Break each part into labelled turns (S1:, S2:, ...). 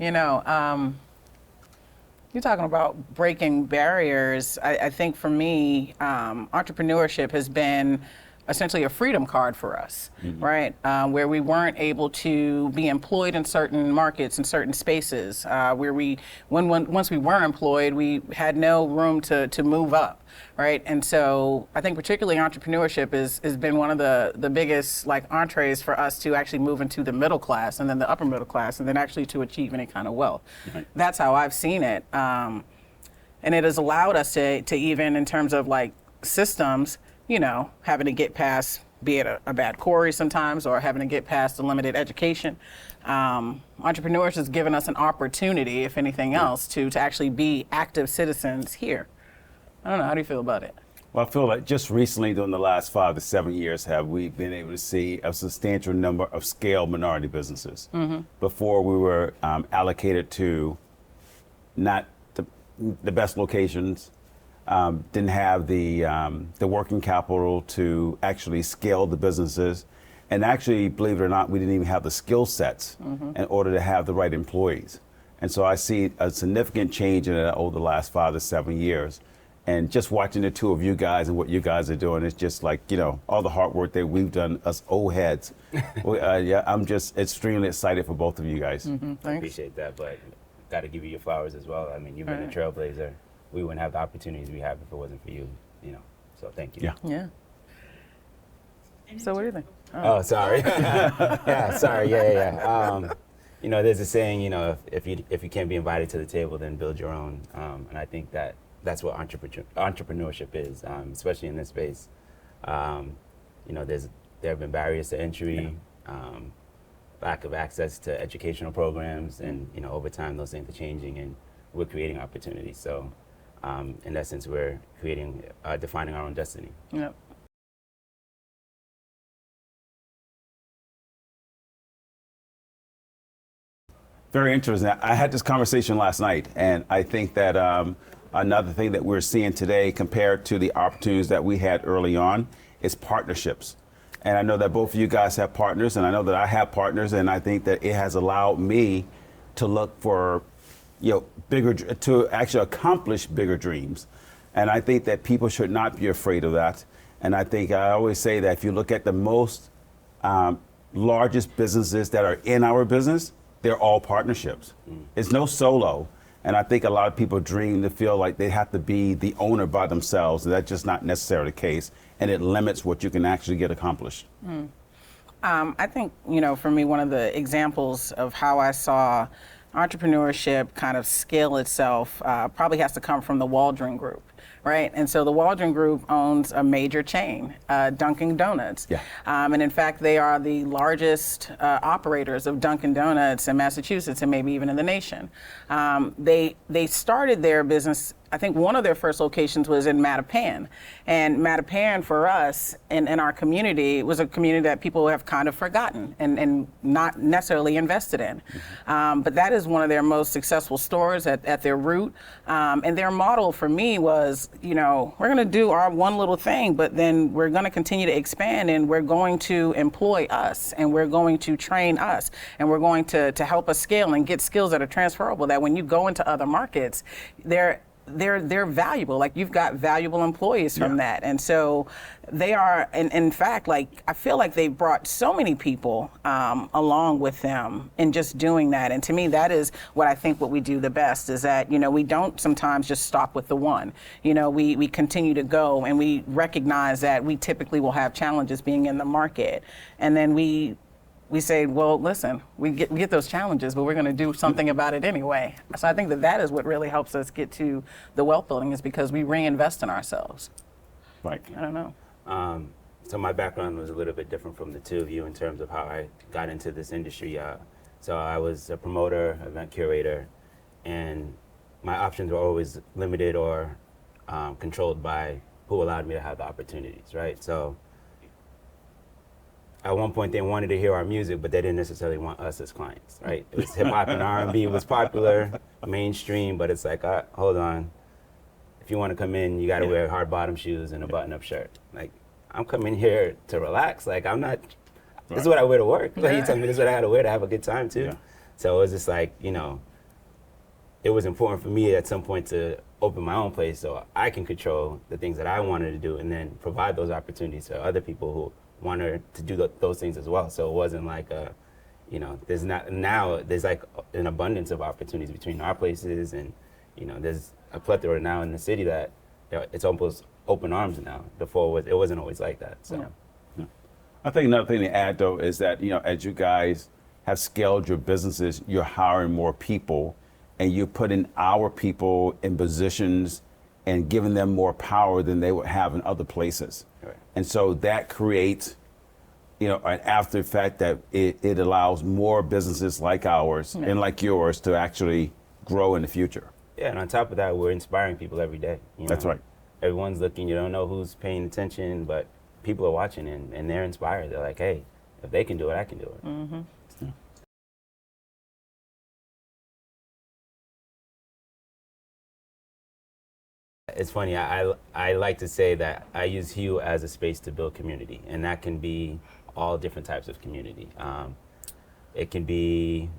S1: You know, you're talking about breaking barriers. I think for me, entrepreneurship has been essentially a freedom card for us, right? Where we weren't able to be employed in certain markets and certain spaces, where once we were employed, we had no room to move up, right? And so I think particularly entrepreneurship has been one of the biggest like entrees for us to actually move into the middle class and then the upper middle class and then actually to achieve any kind of wealth. Right. That's how I've seen it. And it has allowed us to even in terms of like systems, you know, having to get past, be it a bad quarry sometimes, or having to get past a limited education. Entrepreneurs has given us an opportunity, if anything else, to actually be active citizens here. I don't know, how do you feel about it?
S2: Well, I feel like just recently, during the last 5 to 7 years, have we been able to see a substantial number of scale minority businesses. Before we were allocated to not the best locations, didn't have the working capital to actually scale the businesses. And actually, believe it or not, we didn't even have the skill sets in order to have the right employees. And so I see a significant change in it over the last 5 to 7 years. And just watching the two of you guys and what you guys are doing, it's just like, you know, all the hard work that we've done, us old heads. Yeah, I'm just extremely excited for both of you guys.
S3: I appreciate that, but got to give you your flowers as well. I mean, you've been a trailblazer. We wouldn't have the opportunities we have if it wasn't for you, you know. So thank you.
S1: Yeah. So what do you think?
S3: Oh, sorry. Yeah, sorry. Yeah. You know, there's a saying, you know, if you can't be invited to the table, then build your own. And I think that's what entrepreneurship is, especially in this space. You know, there have been barriers to entry, lack of access to educational programs, and you know, over time those things are changing, and we're creating opportunities. So. In essence, we're defining our own destiny. Yep.
S2: Very interesting. I had this conversation last night, and I think that another thing that we're seeing today compared to the opportunities that we had early on is partnerships. And I know that both of you guys have partners, and I know that I have partners, and I think that it has allowed me to look for to actually accomplish bigger dreams. And I think that people should not be afraid of that. And I think I always say that if you look at the most largest businesses that are in our business, they're all partnerships. It's no solo. And I think a lot of people dream to feel like they have to be the owner by themselves. And that's just not necessarily the case. And it limits what you can actually get accomplished.
S1: I think, you know, for me, one of the examples of how I saw entrepreneurship kind of scale itself probably has to come from the Waldron Group, right? And so the Waldron Group owns a major chain, Dunkin' Donuts. Yeah. And in fact, they are the largest operators of Dunkin' Donuts in Massachusetts and maybe even in the nation. They started their business, I think one of their first locations was in Mattapan. And Mattapan for us in our community was a community that people have kind of forgotten and not necessarily invested in. But that is one of their most successful stores at their root. And their model for me was, you know, we're gonna do our one little thing, but then we're gonna continue to expand, and we're going to employ us, and we're going to train us, and we're going to help us scale and get skills that are transferable, that when you go into other markets, they're valuable. Like, you've got valuable employees from that. And so they are, and in fact, like, I feel like they brought so many people along with them in just doing that. And to me, that is what I think what we do the best, is that, you know, we don't sometimes just stop with the one. You know, we continue to go, and we recognize that we typically will have challenges being in the market. And then we say, well, listen, we get those challenges, but we're going to do something about it anyway. So I think that is what really helps us get to the wealth building, is because we reinvest in ourselves.
S2: Right.
S1: I don't know.
S3: So my background was a little bit different from the two of you in terms of how I got into this industry. So I was a promoter, event curator, and my options were always limited or controlled by who allowed me to have the opportunities, right? So at one point they wanted to hear our music, but they didn't necessarily want us as clients, right? It was hip hop and R&B was popular, mainstream, but it's like, hold on. If you want to come in, you got to wear hard bottom shoes and a button up shirt. Like, I'm coming here to relax. Like, I'm not, this is what I wear to work. Like, you tell me this is what I got to wear to have a good time too. So it was just like, you know, it was important for me at some point to open my own place so I can control the things that I wanted to do and then provide those opportunities to other people who wanted to do those things as well. So it wasn't like there's like an abundance of opportunities between our places, and there's a plethora now in the city that it's almost open arms now. Before it wasn't always like that. So.
S2: Yeah. I think another thing to add though is that as you guys have scaled your businesses, you're hiring more people, and you're putting our people in positions and giving them more power than they would have in other places.
S3: Right.
S2: And so that creates an after effect that it allows more businesses like ours and like yours to actually grow in the future.
S3: Yeah, and on top of that, we're inspiring people every day.
S2: That's right.
S3: Everyone's looking, you don't know who's paying attention, but people are watching and they're inspired. They're like, hey, if they can do it, I can do it.
S1: Mm-hmm.
S3: It's funny, I like to say that I use Hue as a space to build community, and that can be all different types of community. It can be,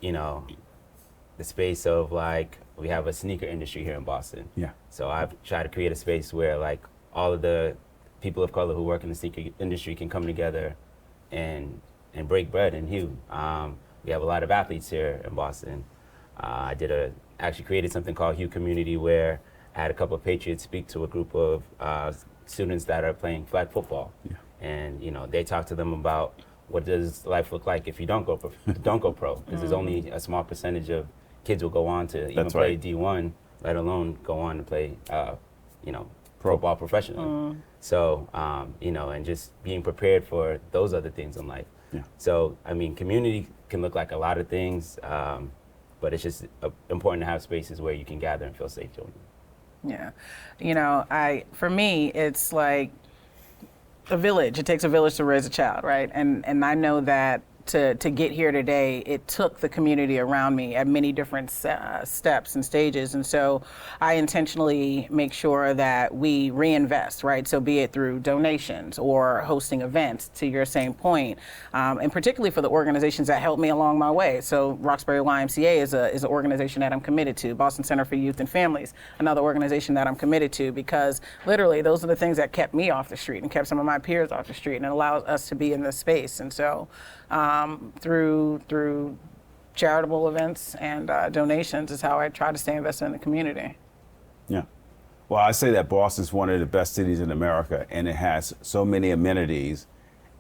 S3: the space of like, we have a sneaker industry here in Boston.
S2: Yeah.
S3: So I've tried to create a space where like all of the people of color who work in the sneaker industry can come together and break bread in Hue. We have a lot of athletes here in Boston. I actually created something called Hue Community, where I had a couple of Patriots speak to a group of students that are playing flag football.
S2: Yeah.
S3: And they talk to them about what does life look like if you don't go pro, because there's only a small percentage of kids will go on to even play D1, let alone go on to play football professionally. So and just being prepared for those other things in life.
S2: Yeah.
S3: So I mean, community can look like a lot of things, but it's just important to have spaces where you can gather and feel safe doing it.
S1: Yeah. For me, it's like a village. It takes a village to raise a child, right? And I know that to get here today, it took the community around me at many different steps and stages. And so I intentionally make sure that we reinvest, right? So be it through donations or hosting events, to your same point, and particularly for the organizations that helped me along my way. So Roxbury YMCA is an organization that I'm committed to. Boston Center for Youth and Families, another organization that I'm committed to, because literally those are the things that kept me off the street and kept some of my peers off the street, and it allows us to be in this space. And so through charitable events and donations is how I try to stay invested in the community.
S2: Yeah. Well, I say that Boston's one of the best cities in America, and it has so many amenities,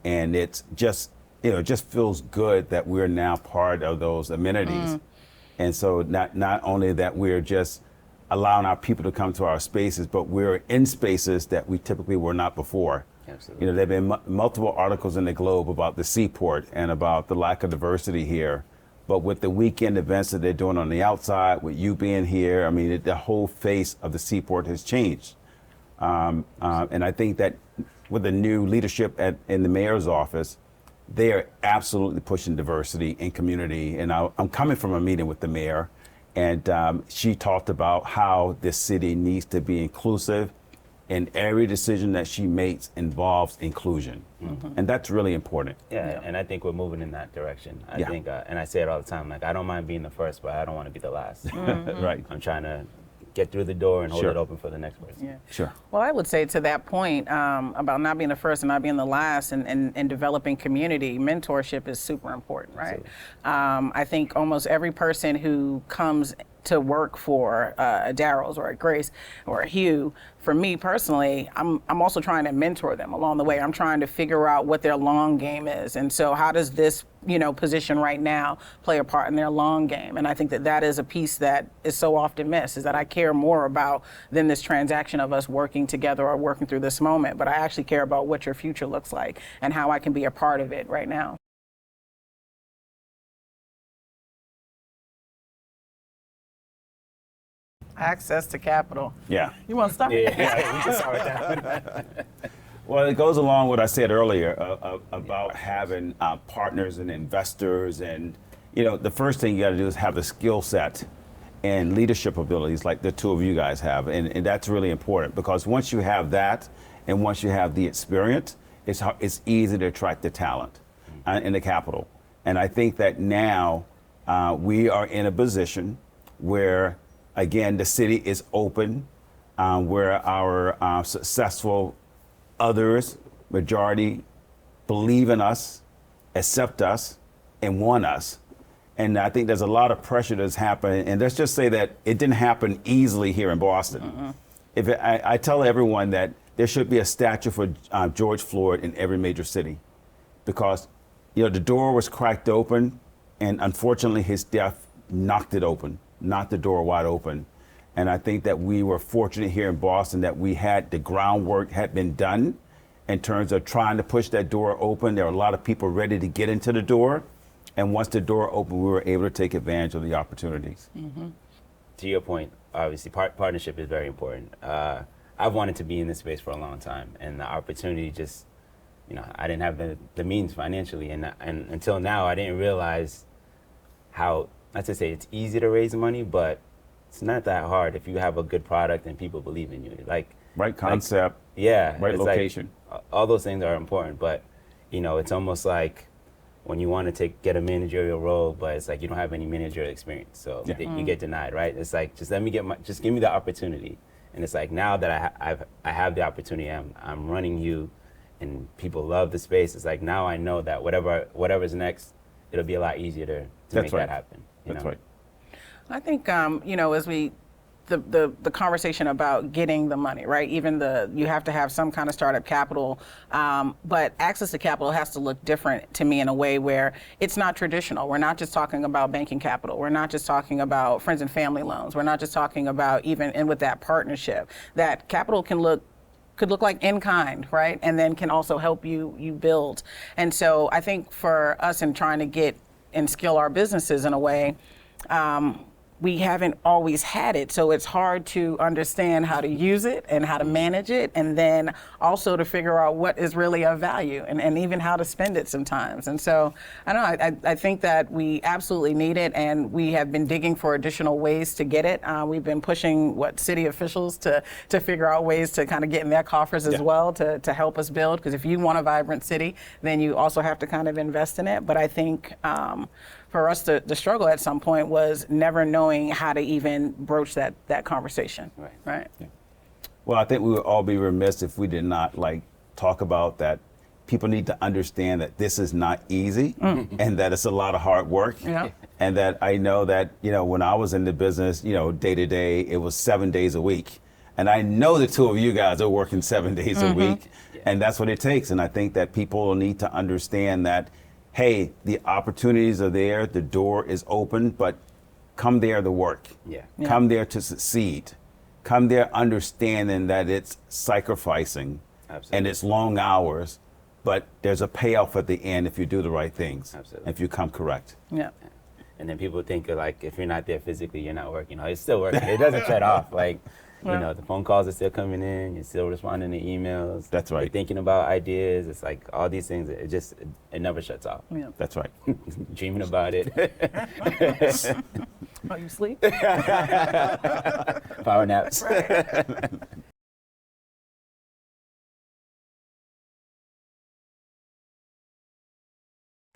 S2: and it's just, it just feels good that we're now part of those amenities. And so not only that we're just allowing our people to come to our spaces, but we're in spaces that we typically were not before.
S3: Absolutely.
S2: There have been multiple articles in the Globe about the seaport and about the lack of diversity here. But with the weekend events that they're doing on the outside, with you being here, I mean, the whole face of the seaport has changed. And I think that with the new leadership in the mayor's office, they are absolutely pushing diversity and community. And I'm coming from a meeting with the mayor, and she talked about how this city needs to be inclusive, and every decision that she makes involves inclusion. And that's really important.
S3: Yeah, and I think we're moving in that direction. I
S2: Yeah.
S3: think, and I say it all the time, like, I don't mind being the first, but I don't want to be the last.
S2: Right.
S3: I'm trying to get through the door and hold
S2: Sure.
S3: it open for the next person.
S1: Yeah.
S2: Sure.
S1: Well, I would say to that point about not being the first and not being the last, and developing community, mentorship is super important, right? I think almost every person who comes to work for a Daryl's or a Grace or a Hue, for me personally, I'm also trying to mentor them along the way. I'm trying to figure out what their long game is. And so how does this, position right now play a part in their long game? And I think that is a piece that is so often missed, is that I care more about than this transaction of us working together or working through this moment, but I actually care about what your future looks like and how I can be a part of it right now. Access to capital.
S2: Yeah.
S1: You want to start?
S3: Yeah, we can start with that.
S2: Well, it goes along with what I said earlier about having partners and investors. And, the first thing you got to do is have the skill set and leadership abilities like the two of you guys have. And that's really important, because once you have that and once you have the experience, it's easy to attract the talent and the capital. And I think that now we are in a position where, again, the city is open, where our successful others, majority, believe in us, accept us, and want us. And I think there's a lot of pressure that's happening. And let's just say that it didn't happen easily here in Boston. I tell everyone that there should be a statue for George Floyd in every major city, because the door was cracked open, and unfortunately his death knocked it open, knocked the door wide open. And I think that we were fortunate here in Boston that we had the groundwork had been done in terms of trying to push that door open. There were a lot of people ready to get into the door. And once the door opened, we were able to take advantage of the opportunities.
S3: To your point, obviously partnership is very important. I've wanted to be in this space for a long time, and the opportunity just, I didn't have the means financially, and until now, I didn't realize how, not to say it's easy to raise money, but it's not that hard if you have a good product and people believe in you.
S2: Right concept,
S3: yeah,
S2: right location.
S3: All those things are important, but it's almost like when you want to get a managerial role, but it's like you don't have any managerial experience, so you get denied, right? It's like, just give me the opportunity. And it's like, now that I have the opportunity, I'm running you, and people love the space. It's like, now I know that whatever's next, it'll be a lot easier to make that happen.
S2: That's right.
S1: I think, as the conversation about getting the money, right? Even you have to have some kind of startup capital, but access to capital has to look different to me in a way where it's not traditional. We're not just talking about banking capital. We're not just talking about friends and family loans. We're not just talking about and with that partnership, that capital could look like in kind, right? And then can also help you build. And so I think for us in trying to get and skill our businesses in a way, we haven't always had it, so it's hard to understand how to use it and how to manage it, and then also to figure out what is really of value and even how to spend it sometimes. And so I think that we absolutely need it, and we have been digging for additional ways to get it. We've been pushing city officials to figure out ways to kind of get in their coffers as well to help us build, because if you want a vibrant city, then you also have to kind of invest in it. But I think for us, the struggle at some point was never knowing how to even broach that conversation. Right.
S2: Yeah. Well, I think we would all be remiss if we did not talk about that. People need to understand that this is not easy, and that it's a lot of hard work.
S1: Yeah.
S2: And that I know that when I was in the business, day to day, it was 7 days a week, and I know the two of you guys are working 7 days a week, and that's what it takes. And I think that people need to understand that, hey, the opportunities are there, the door is open, but come there to work. Come there to succeed. Come there understanding that it's sacrificing.
S3: Absolutely.
S2: And it's long hours, but there's a payoff at the end if you do the right things.
S3: Absolutely.
S2: If you come correct.
S1: Yeah.
S3: And then people think if you're not there physically, you're not working. It's still working. It doesn't shut off. The phone calls are still coming in. You're still responding to emails.
S2: That's right.
S3: You're thinking about ideas. It's like all these things. It never shuts off.
S1: Yeah.
S2: That's right.
S3: Dreaming about it.
S1: Oh, you sleep?
S3: Power naps.
S1: Right.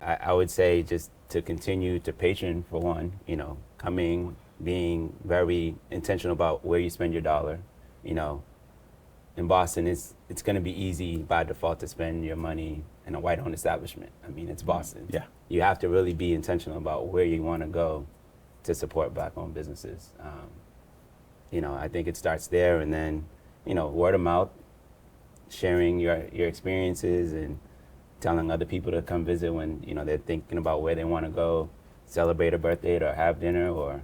S3: I would say just to continue to patron, for one, coming, being very intentional about where you spend your dollar. In Boston, it's going to be easy by default to spend your money in a white-owned establishment. I mean, it's Boston.
S2: Yeah.
S3: You have to really be intentional about where you want to go to support Black-owned businesses. I think it starts there, and then, word of mouth, sharing your experiences and telling other people to come visit when, they're thinking about where they want to go, celebrate a birthday or have dinner or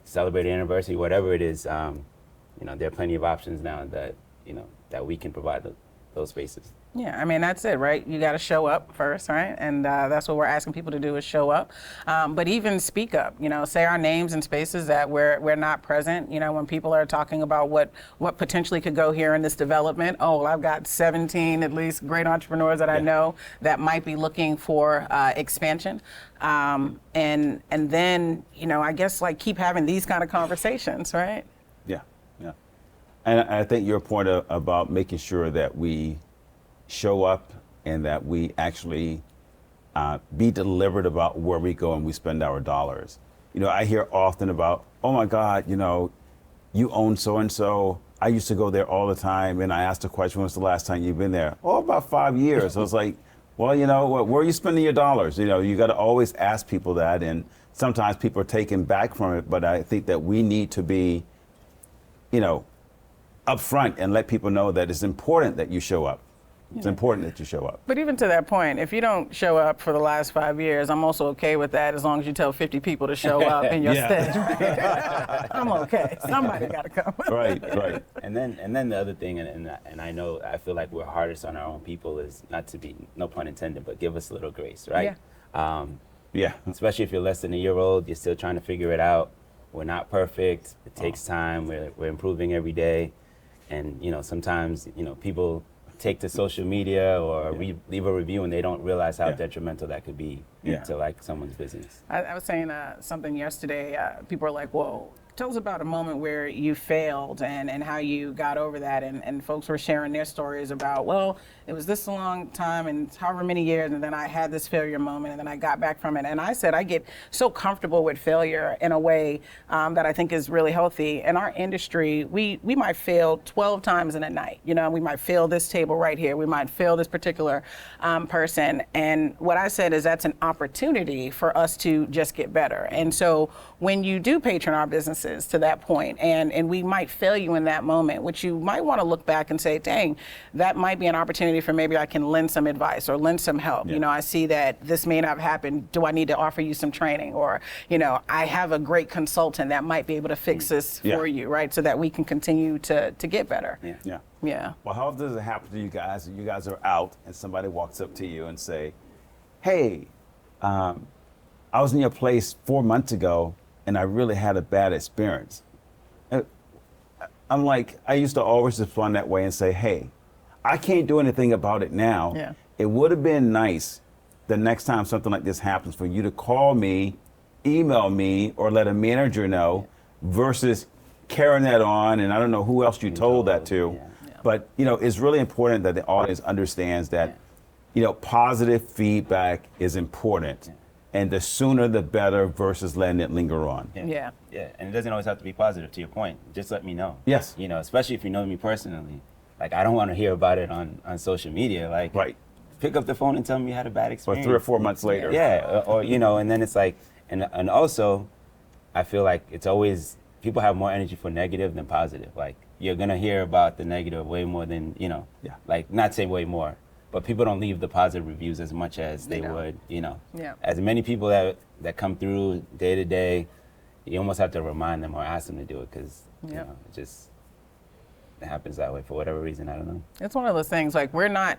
S3: celebrate an anniversary, whatever it is. There are plenty of options now that, that we can provide those spaces.
S1: Yeah, I mean, that's it, right? You got to show up first, right? And that's what we're asking people to do, is show up. But even speak up, say our names in spaces that we're not present. When people are talking about what potentially could go here in this development, I've got 17 at least great entrepreneurs that I know that might be looking for expansion. And then, I guess keep having these kind of conversations, right?
S2: Yeah, yeah. And I think your point about making sure that we show up and that we actually be deliberate about where we go and we spend our dollars. You know, I hear often about, oh my God, you know, you own so-and-so. I used to go there all the time. And I asked the question, when's the last time you've been there? Oh, about 5 years. I was like, well, you know, where are you spending your dollars? You know, you got to always ask people that. And sometimes people are taken back from it. But I think that we need to be, you know, upfront and let people know that it's important that you show up. It's important that you show up.
S1: But even to that point, if you don't show up for the last 5 years, I'm also okay with that as long as you tell 50 people to show up in your stead. Right? I'm okay. Somebody got to come.
S2: Right.
S3: And then the other thing, and I know, I feel like we're hardest on our own people is not to be, no pun intended, but give us a little grace, right?
S2: Yeah.
S3: Especially if you're less than a year old, you're still trying to figure it out. We're not perfect. It takes time. We're improving every day. And, you know, sometimes, you know, people take to social media or leave a review and they don't realize how detrimental that could be to like someone's business.
S1: I was saying something yesterday. People are like, well, tell us about a moment where you failed and how you got over that. And folks were sharing their stories about, well, it was this long time and however many years, and then I had this failure moment, and then I got back from it. And I said, I get so comfortable with failure in a way that I think is really healthy. In our industry, we might fail 12 times in a night. You know, we might fail this table right here. We might fail this particular person. And what I said is that's an opportunity for us to just get better. And so when you do patron our businesses to that point, and we might fail you in that moment, which you might want to look back and say, dang, that might be an opportunity for maybe I can lend some advice or lend some help. You know, I see that this may not have happened. Do I need to offer you some training? Or, you know, I have a great consultant that might be able to fix this for you, right? So that we can continue to get better. Yeah.
S2: Well, how does it happen to you guys? You guys are out and somebody walks up to you and say, hey, I was in your place 4 months ago and I really had a bad experience. I'm like, I used to always respond that way and say, hey, I can't do anything about it now. It would have been nice the next time something like this happens for you to call me, email me, or let a manager know versus carrying that on. And I don't know who else you told that to. But, you know, it's really important that the audience understands that, you know, positive feedback is important. And the sooner the better versus letting it linger on.
S3: Yeah, and it doesn't always have to be positive, to your point. Just let me know.
S2: Yes.
S3: You know, especially if you know me personally. Like, I don't want to hear about it on social media. Like, pick up the phone and tell me you had a bad experience.
S2: Or 3 or 4 months later.
S3: Or you know, and then it's like, and also, I feel like it's always, people have more energy for negative than positive. Like, you're going to hear about the negative way more than, you know, like, not say way more. But people don't leave the positive reviews as much as they would, you know. As many people that come through day to day, you almost have to remind them or ask them to do it because, you know, it happens that way for whatever reason. I don't know.
S1: It's one of those things, like, we're not,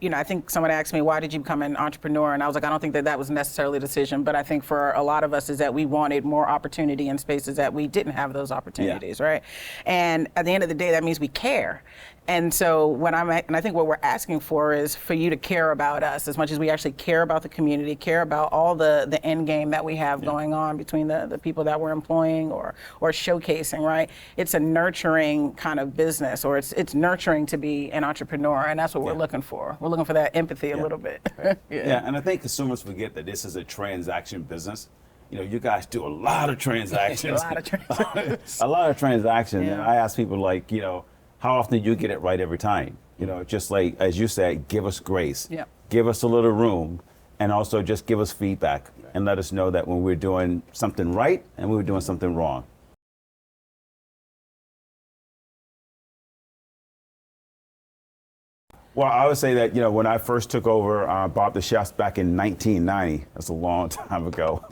S1: you know, I think someone asked me, why did you become an entrepreneur? And I was like, I don't think that was necessarily a decision, but I think for a lot of us is that we wanted more opportunity in spaces that we didn't have those opportunities, right? And at the end of the day, that means we care. And so and I think what we're asking for is for you to care about us as much as we actually care about the community, care about all the end game that we have going on between the people that we're employing or showcasing, right? It's a nurturing kind of business, or it's nurturing to be an entrepreneur, and that's what we're looking for. We're looking for that empathy a little bit.
S2: And I think consumers forget that this is a transaction business. You know, you guys do a lot of transactions.
S1: A lot of transactions.
S2: A lot of transactions. And I ask people, like, you know, how often do you get it right every time? You know, just like, as you said, give us grace. Give us a little room, and also just give us feedback and let us know that when we're doing something right and when we're doing something wrong. Well, I would say that, you know, when I first took over Bob the Chefs back in 1990, that's a long time ago,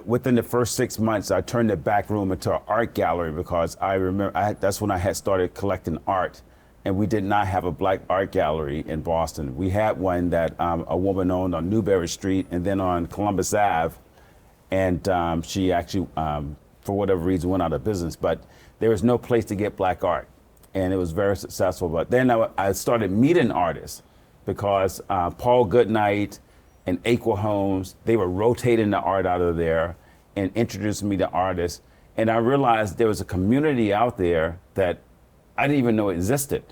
S2: within the first 6 months, I turned the back room into an art gallery because I remember that's when I had started collecting art, and we did not have a black art gallery in Boston. We had one that a woman owned on Newberry Street and then on Columbus Ave, and she actually, for whatever reason, went out of business. But there was no place to get black art, and it was very successful. But then I started meeting artists because Paul Goodnight and Aqua Homes, they were rotating the art out of there and introducing me to artists. And I realized there was a community out there that I didn't even know existed.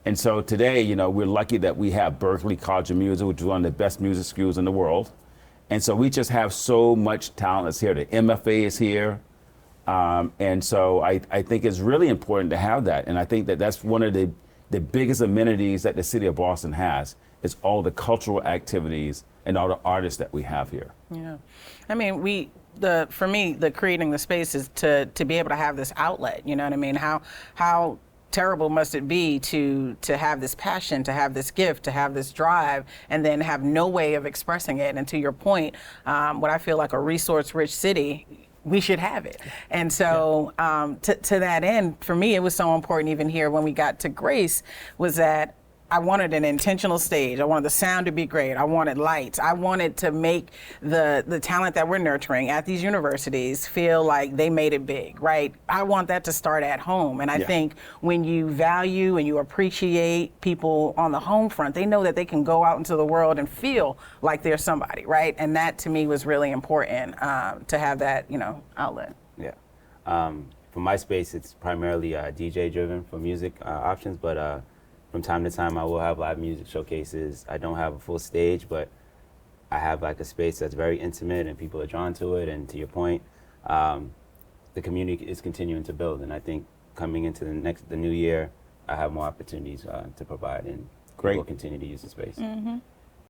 S2: And so today, you know, we're lucky that we have Berklee College of Music, which is one of the best music schools in the world. And so we just have so much talent that's here. The MFA is here. And so I think it's really important to have that. And I think that that's one of the biggest amenities that the city of Boston has is all the cultural activities and all the artists that we have here.
S1: Yeah. I mean, for me, the creating the space is to be able to have this outlet, you know what I mean? How terrible must it be to have this passion, to have this gift, to have this drive, and then have no way of expressing it? And to your point, what I feel like a resource-rich city, we should have it. And so to that end, for me, it was so important even here when we got to Grace, was that I wanted an intentional stage. I wanted the sound to be great. I wanted lights. I wanted to make the talent that we're nurturing at these universities feel like they made it big, right? I want that to start at home. And I think when you value and you appreciate people on the home front, they know that they can go out into the world and feel like they're somebody, right? And that to me was really important, to have that, you know, outlet.
S3: Yeah. For my space, it's primarily DJ driven for music options, but from time to time, I will have live music showcases. I don't have a full stage, but I have like a space that's very intimate and people are drawn to it. And to your point, the community is continuing to build. And I think coming into the new year, I have more opportunities to provide, and
S2: Great.
S3: we'll continue to use the space.
S1: Mm-hmm.